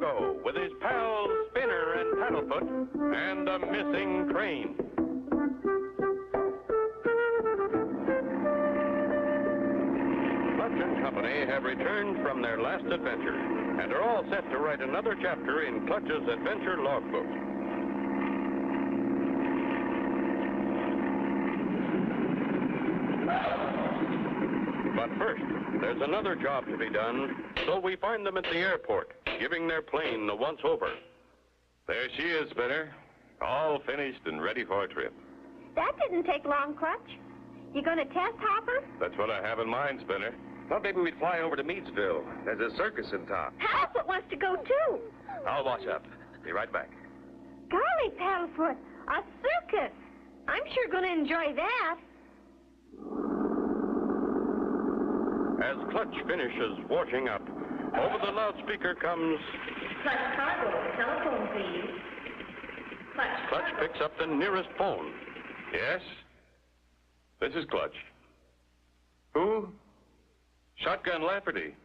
Cargo with his pals Spinner and Paddlefoot and a missing train. Clutch and Company have returned from their last adventure and are all set to write another chapter in Clutch's adventure logbook. But first, there's another job to be done, so we find them at the airport, giving their plane the once-over. There she is, Spinner. All finished and ready for a trip. That didn't take long, Clutch. You gonna test Hopper? That's what I have in mind, Spinner. Thought maybe we'd fly over to Meadsville. There's a circus in town. Paddlefoot wants to go, too. I'll wash up. Be right back. Golly, Paddlefoot, a circus. I'm sure gonna enjoy that. As Clutch finishes washing up, over the loudspeaker comes... Clutch Cargo, telephone, please. Clutch picks up the nearest phone. Yes? This is Clutch. Who? Shotgun Lafferty.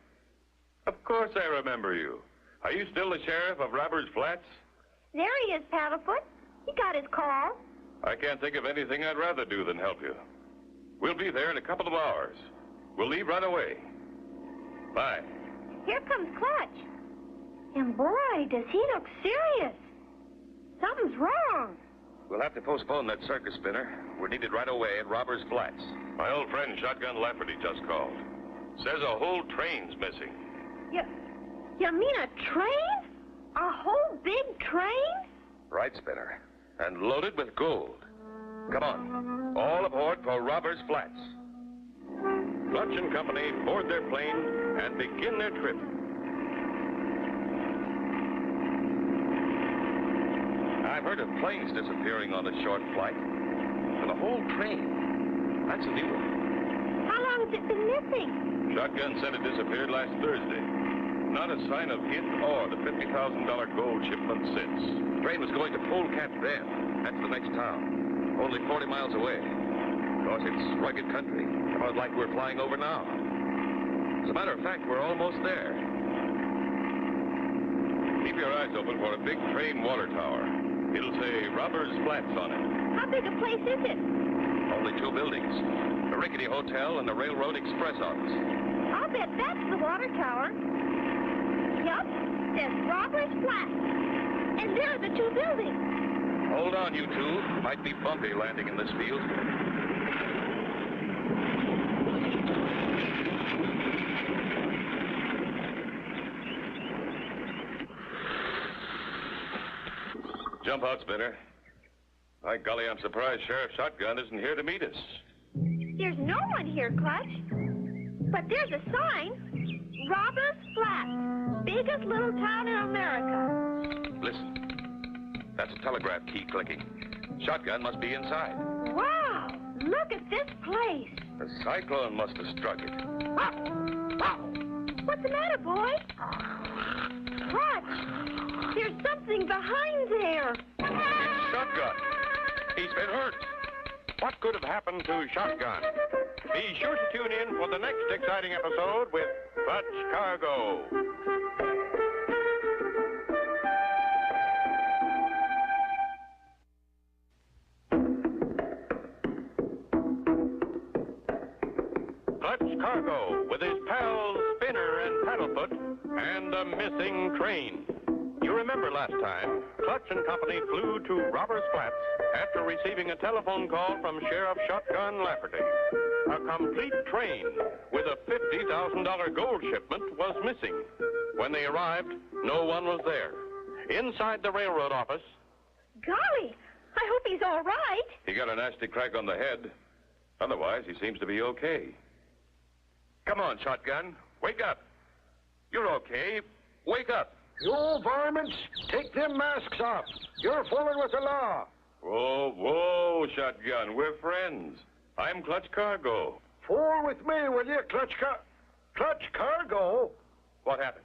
Of course I remember you. Are you still the sheriff of Robbers Flats? There he is, Paddlefoot. He got his call. I can't think of anything I'd rather do than help you. We'll be there in a couple of hours. We'll leave right away. Bye. Here comes Clutch. And boy, does he look serious. Something's wrong. We'll have to postpone that circus, Spinner. We're needed right away at Robbers Flats. My old friend Shotgun Lafferty just called. Says a whole train's missing. You mean a train? A whole big train? Right, Spinner. And loaded with gold. Come on. All aboard for Robbers Flats. Clutch and Company board their plane and begin their trip. I've heard of planes disappearing on a short flight. But a whole train. That's a new one. How long has it been missing? Shotgun said it disappeared last Thursday. Not a sign of it or the $50,000 gold shipment since. The train was going to Polecat Bend. That's the next town. Only 40 miles away. Of course, it's rugged country. About like we're flying over now. As a matter of fact, we're almost there. Keep your eyes open for a big train water tower. It'll say Robbers Flats on it. How big a place is it? Only 2 buildings. A rickety hotel and a railroad express office. I'll bet that's the water tower. Yup, says Robbers Flats. And there are the 2 buildings. Hold on, you two. Might be bumpy landing in this field. Jump out, Spinner. By golly, I'm surprised Sheriff Shotgun isn't here to meet us. There's no one here, Clutch. But there's a sign. Robbers Flats, biggest little town in America. Listen. That's a telegraph key clicking. Shotgun must be inside. Wow, look at this place. The cyclone must have struck it. What's the matter, boy? Clutch, there's something behind there. It's Shotgun. He's been hurt. What could have happened to Shotgun? Be sure to tune in for the next exciting episode with Clutch Cargo. Clutch Cargo with his pals Spinner and Paddlefoot and a missing train. You remember last time, Clutch and Company flew to Robbers Flats after receiving a telephone call from Sheriff Shotgun Lafferty. A complete train with a $50,000 gold shipment was missing. When they arrived, no one was there. Inside the railroad office... Golly, I hope he's all right. He got a nasty crack on the head. Otherwise, he seems to be okay. Come on, Shotgun. Wake up. You're okay. Wake up. You varmints, take them masks off. You're fooling with the law. Whoa, whoa, Shotgun. We're friends. I'm Clutch Cargo. Fool with me, will you, Clutch Cargo? What happened?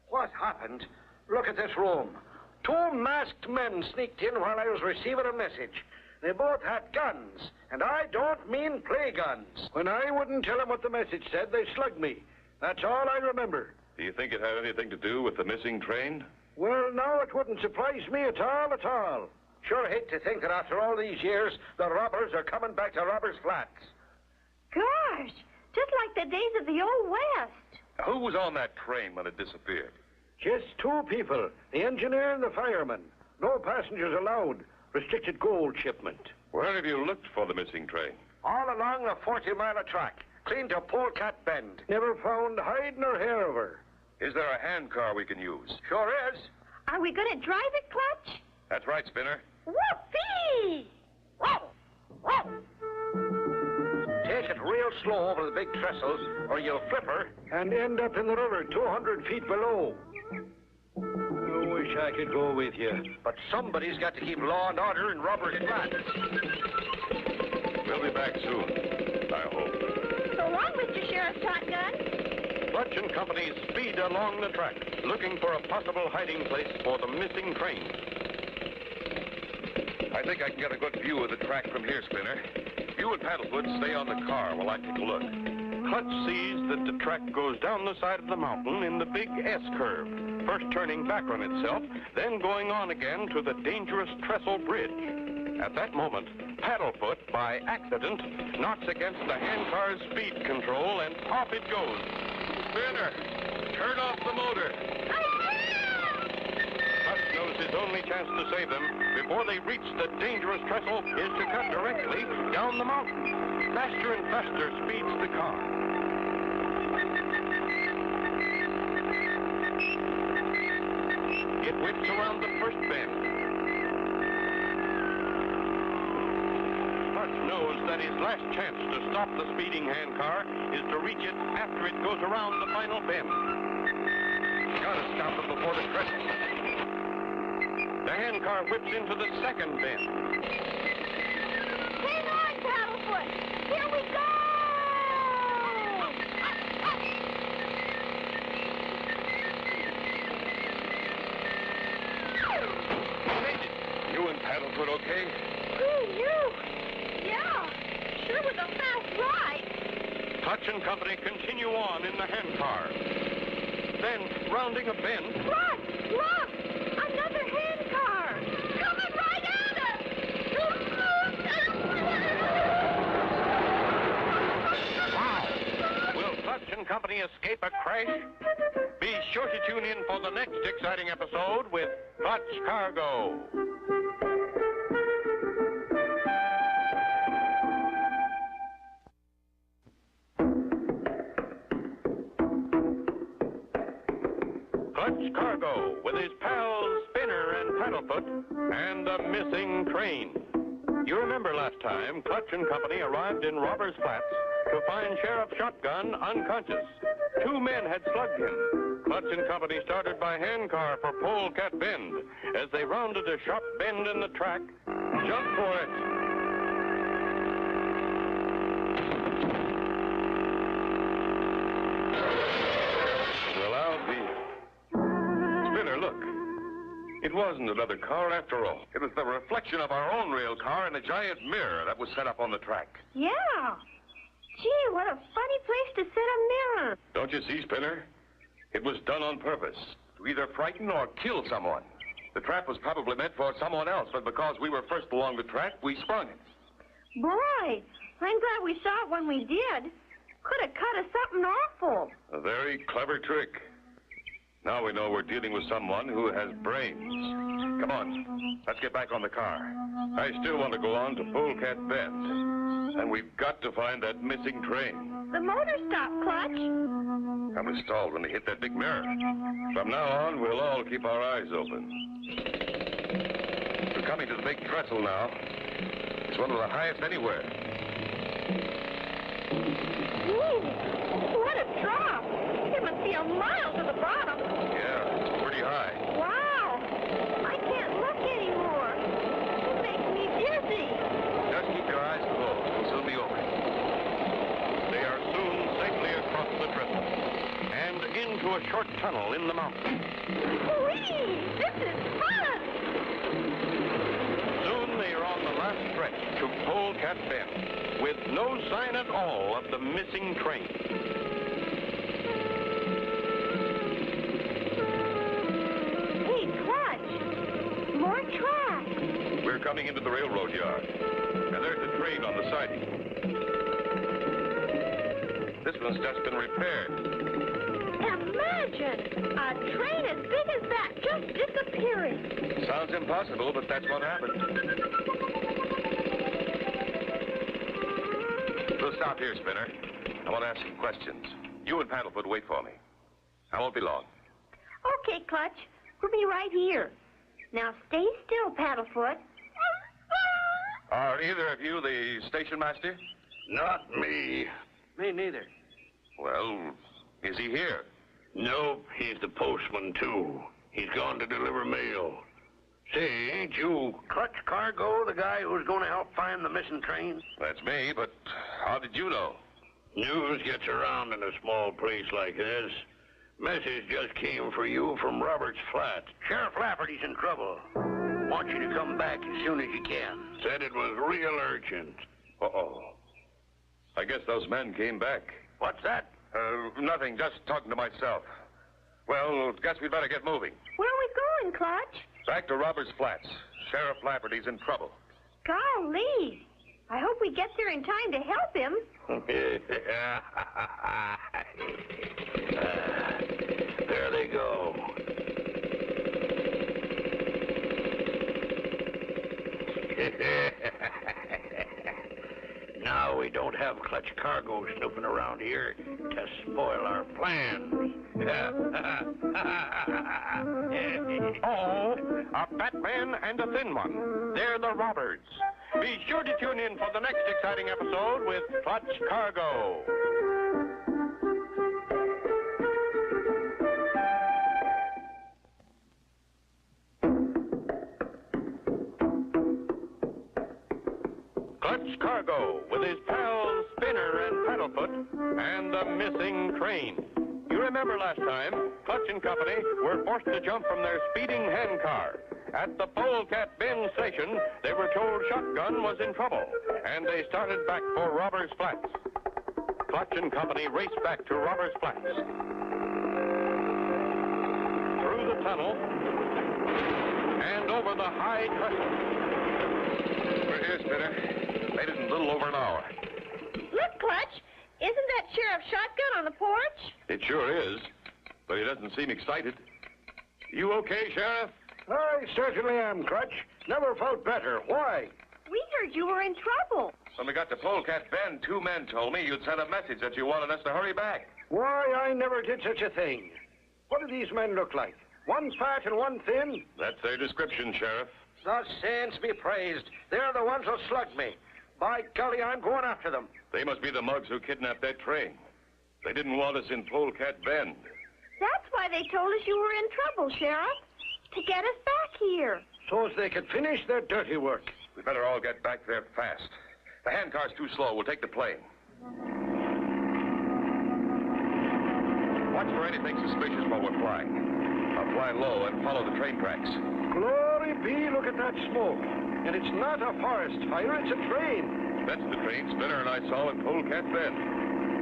What happened? Look at this room. 2 masked men sneaked in while I was receiving a message. They both had guns, and I don't mean play guns. When I wouldn't tell them what the message said, they slugged me. That's all I remember. Do you think it had anything to do with the missing train? Well, now it wouldn't surprise me at all, at all. Sure hate to think that after all these years, the robbers are coming back to Robbers Flats. Gosh, just like the days of the Old West. Who was on that train when it disappeared? Just two people, the engineer and the fireman. No passengers allowed. Restricted gold shipment. Where have you looked for the missing train? All along the 40-mile track, clean to Polecat Bend. Never found hide nor hair of her. Is there a handcar we can use? Sure is. Are we going to drive it, Clutch? That's right, Spinner. Whoopee! Whoa! Whoa! Take it real slow over the big trestles, or you'll flip her and end up in the river 200 feet below. I wish I could go with you. But somebody's got to keep law and order in Robbers Flats. We'll be back soon, I hope. So long, Mr. Sheriff Shotgun. Clutch and Company speed along the track, looking for a possible hiding place for the missing train. I think I can get a good view of the track from here, Spinner. You and Paddlefoot stay on the car while I take a look. Clutch sees that the track goes down the side of the mountain in the big S curve, first turning back on itself, then going on again to the dangerous trestle bridge. At that moment, Paddlefoot, by accident, knocks against the handcar's speed control, and off it goes. Spinner, turn off the motor. Clutch knows his only chance to save them before they reach the dangerous trestle is to cut directly down the mountain. Faster and faster speeds the car. It whips around the first bend. Clutch knows that his last chance to stop the speeding handcar is to reach it after it goes around the final bend. Gotta stop them before the trestle. The handcar whips into the second bend. Hang on, Paddlefoot. Here we go! Made it. You and Paddlefoot okay? Ooh, you? Yeah, sure was a fast ride. Clutch and Company continue on in the handcar. Then, rounding a bend, Look! Look! Another handcar! Coming right at us! wow! Will Clutch and Company escape a crash? Be sure to tune in for the next exciting episode with Clutch Cargo. Clutch Cargo with his pals Spinner and Paddlefoot and a missing train. You remember last time, Clutch and Company arrived in Robbers Flats to find Sheriff Shotgun unconscious. Two men had slugged him. Clutch and Company started by handcar for Polecat Bend. As they rounded a sharp bend in the track, jump for it. Well, I'll be... Spinner, look. It wasn't another car after all. It was the reflection of our own rail car in a giant mirror that was set up on the track. Yeah. Gee, what a funny place to set a mirror. Don't you see, Spinner? It was done on purpose, to either frighten or kill someone. The trap was probably meant for someone else, but because we were first along the track, we sprung it. Boy, I'm glad we saw it when we did. Could have cut us something awful. A very clever trick. Now we know we're dealing with someone who has brains. Come on, let's get back on the car. I still want to go on to Polecat Bend. And we've got to find that missing train. The motor stopped, Clutch. I was stalled when they hit that big mirror. From now on, we'll all keep our eyes open. We're coming to the big trestle now. It's one of the highest anywhere. Ooh, what a drop. It must be a mile to the bottom. Yeah, pretty high. Wow. I can't look anymore. It makes me dizzy. Just keep your eyes closed. We'll soon be over. They are soon safely across the trestle and into a short tunnel in the mountain. Whee! This is fun! Soon they are on the last stretch to Polecat Bend with no sign at all of the missing train. Hey, coming into the railroad yard. And there's the train on the siding. This one's just been repaired. Imagine a train as big as that just disappearing. Sounds impossible, but that's what happened. We'll stop here, Spinner. I want to ask some questions. You and Paddlefoot wait for me. I won't be long. Okay, Clutch. We'll be right here. Now stay still, Paddlefoot. Are either of you the station master? Not me. Me neither. Well, is he here? Nope, he's the postman, too. He's gone to deliver mail. Say, ain't you Clutch Cargo, the guy who's going to help find the missing train? That's me, but how did you know? News gets around in a small place like this. Message just came for you from Robert's flat. Sheriff Lafferty's in trouble. Want you to come back as soon as you can. Said it was real urgent. Uh-oh. I guess those men came back. What's that? Nothing, just talking to myself. Well, guess we'd better get moving. Where are we going, Clutch? Back to Robert's Flats. Sheriff Lafferty's in trouble. Golly. I hope we get there in time to help him. There they go. Now we don't have Clutch Cargo snooping around here to spoil our plans. Oh, a fat man and a thin one. They're the robbers. Be sure to tune in for the next exciting episode with Clutch Cargo. Clutch Cargo with his pals Spinner and Paddlefoot and the missing train. You remember last time, Clutch and Company were forced to jump from their speeding handcar. At the Polecat Bend station, they were told Shotgun was in trouble, and they started back for Robbers Flats. Clutch and Company raced back to Robbers Flats. Through the tunnel and over the high trestle. We're here, Spinner. Made it in a little over an hour. Look, Clutch. Isn't that Sheriff Shotgun on the porch? It sure is, but he doesn't seem excited. You okay, Sheriff? I certainly am, Clutch. Never felt better. Why? We heard you were in trouble. When we got to Polecat Bend, 2 men told me you'd sent a message that you wanted us to hurry back. Why, I never did such a thing. What do these men look like? One fat and one thin? That's their description, Sheriff. The saints be praised. They're the ones who slugged me. By golly, I'm going after them. They must be the mugs who kidnapped that train. They didn't want us in Polecat Bend. That's why they told us you were in trouble, Sheriff. To get us back here. So as they could finish their dirty work. We better all get back there fast. The handcar's too slow. We'll take the plane. Watch for anything suspicious while we're flying. I'll fly low and follow the train tracks. Glory be, look at that smoke. And it's not a forest fire, it's a train. That's the train Spinner and I saw in Polecat Bend.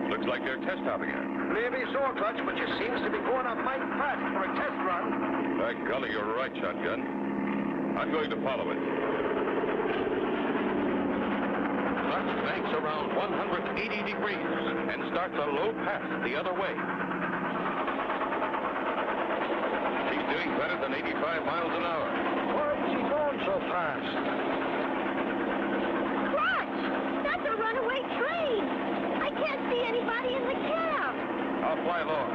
Looks like they're test hopping it. Maybe so, Clutch, but it seems to be going up mighty fast for a test run. By golly, you're right, Shotgun. I'm going to follow it. Clutch banks around 180 degrees and starts a low pass the other way. She's doing better than 85 miles an hour. Why is he going so fast? Clutch! That's a runaway train. I can't see anybody in the cab. I'll fly lower.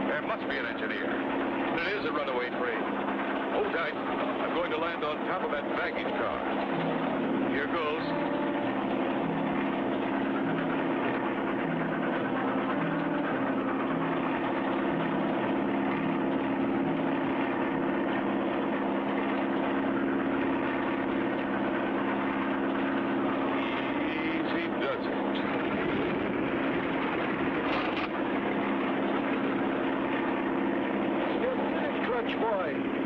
There must be an engineer. It is a runaway train. Hold tight. I'm going to land on top of that baggage car. Here goes.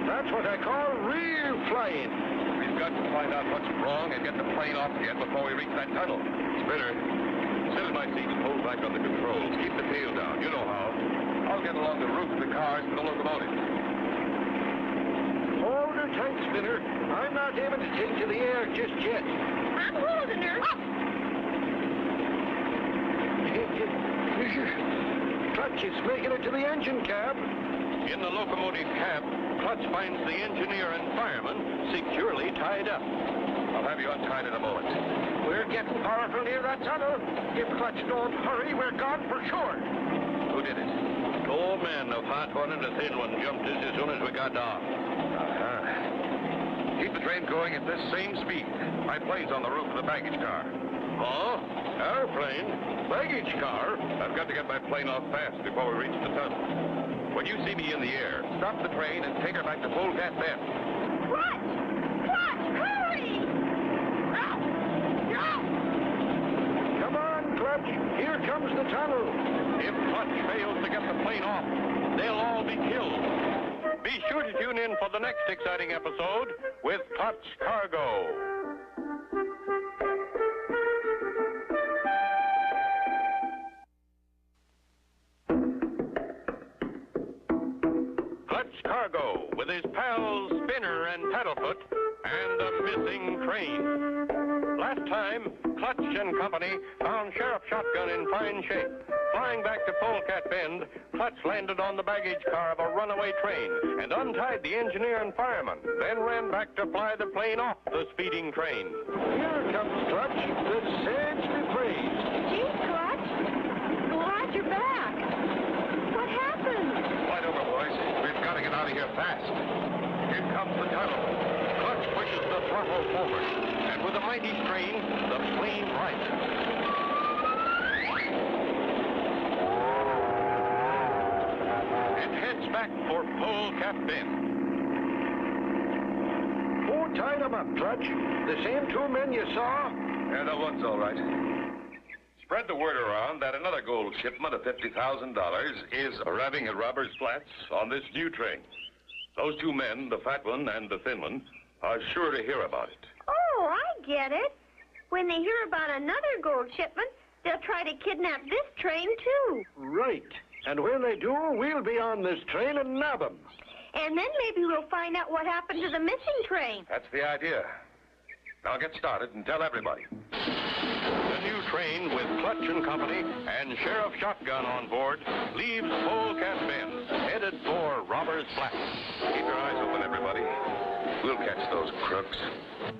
That's what I call real flying. We've got to find out what's wrong and get the plane off again before we reach that tunnel. Spinner, sit in my seat and hold back on the controls. Keep the tail down. You know how. I'll get along the roof of the cars to the locomotive. Hold her tight, Spinner. I'm not able to take to the air just yet. I'm holding her. Clutch, it's making it to the engine cab. In the locomotive cab, Clutch finds the engineer and fireman securely tied up. I'll have you untied in a moment. We're getting powerful near that tunnel. If Clutch don't hurry, we're gone for sure. Who did it? Two men, the fat one and the thin one, jumped us as soon as we got down. Keep the train going at this same speed. My plane's on the roof of the baggage car. Oh? Airplane? Baggage car? I've got to get my plane off fast before we reach the tunnel. When you see me in the air, stop the train and take her back to Polecat Bend. Clutch! Clutch, hurry! Come on, Clutch. Here comes the tunnel. If Clutch fails to get the plane off, they'll all be killed. Be sure to tune in for the next exciting episode with Clutch Cargo. Clutch Cargo with his pals Spinner and Paddlefoot and a missing train. Last time, Clutch and company found Sheriff Shotgun in fine shape. Flying back to Polecat Bend, Clutch landed on the baggage car of a runaway train and untied the engineer and fireman, then ran back to fly the plane off the speeding train. Here comes Clutch. The saints be praised. Gee, Clutch. Glad you're back. What happened? Flight over, boys. We've got to get out of here fast. Here comes the tunnel. Clutch pushes the throttle forward, and with a mighty strain, the plane rises. It heads back for Polecat Bend. Who tied them up, Clutch? The same two men you saw? Yeah, that one's all right. Spread the word around that another gold shipment of $50,000 is arriving at Robbers Flats on this new train. Those two men, the fat one and the thin one, are sure to hear about it. Oh, I get it. When they hear about another gold shipment, they'll try to kidnap this train, too. Right. And when they do, we'll be on this train and nab them. And then maybe we'll find out what happened to the missing train. That's the idea. Now get started and tell everybody. The new train with Clutch and company and Sheriff Shotgun on board leaves Polecat Bend, headed for Robbers Flats. Keep your eyes open, everybody. We'll catch those crooks.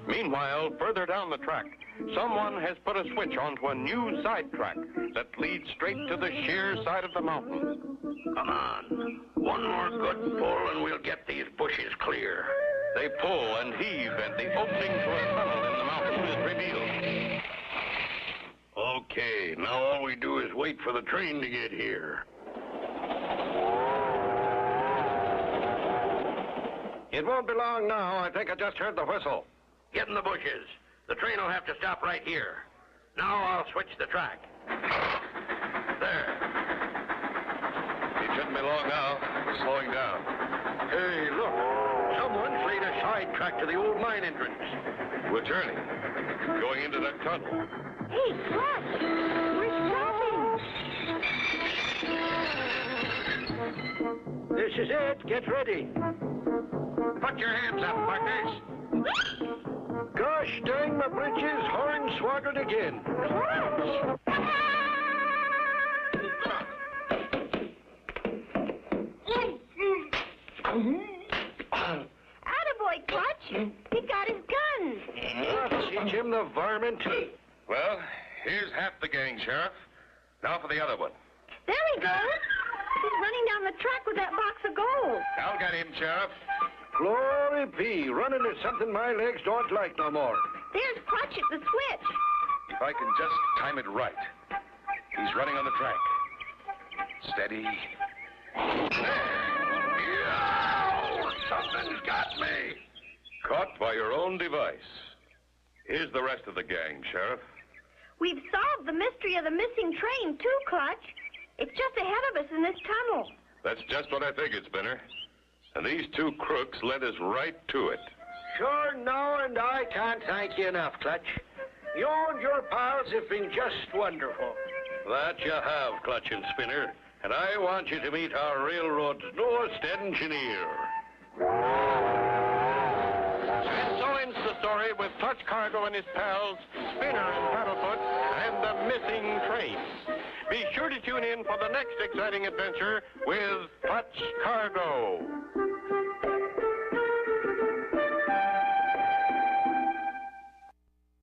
Meanwhile, further down the track, someone has put a switch onto a new sidetrack that leads straight to the sheer side of the mountain. Come on. One more good pull and we'll get these bushes clear. They pull and heave, and the opening to a tunnel in the mountain is revealed. Okay, now all we do is wait for the train to get here. It won't be long now. I think I just heard the whistle. Get in the bushes. The train will have to stop right here. Now I'll switch the track. There. It shouldn't be long now. We're slowing down. Hey, look. Someone's laid a side track to the old mine entrance. We're turning. Going into that tunnel. Hey, Clutch, we're stopping. This is it. Get ready. Put your hands up, partners. Gosh dang my britches, hornswoggled again. Clutch! Attaboy, Clutch. He got his gun. Teach him the varmint. Well, here's half the gang, Sheriff. Now for the other one. There he goes. He's running down the track with that box of gold. I'll get him, Sheriff. Glory be. Running is something my legs don't like no more. There's Clutch at the switch. If I can just time it right. He's running on the track. Steady. Yow! Something's got me. Caught by your own device. Here's the rest of the gang, Sheriff. We've solved the mystery of the missing train, too, Clutch. It's just ahead of us in this tunnel. That's just what I figured, Spinner. And these two crooks led us right to it. Sure, no, and I can't thank you enough, Clutch. You and your pals have been just wonderful. That you have, Clutch and Spinner. And I want you to meet our railroad's newest engineer. story with Clutch Cargo and his pals, Spinner and Paddlefoot, and the missing train. Be sure to tune in for the next exciting adventure with Clutch Cargo.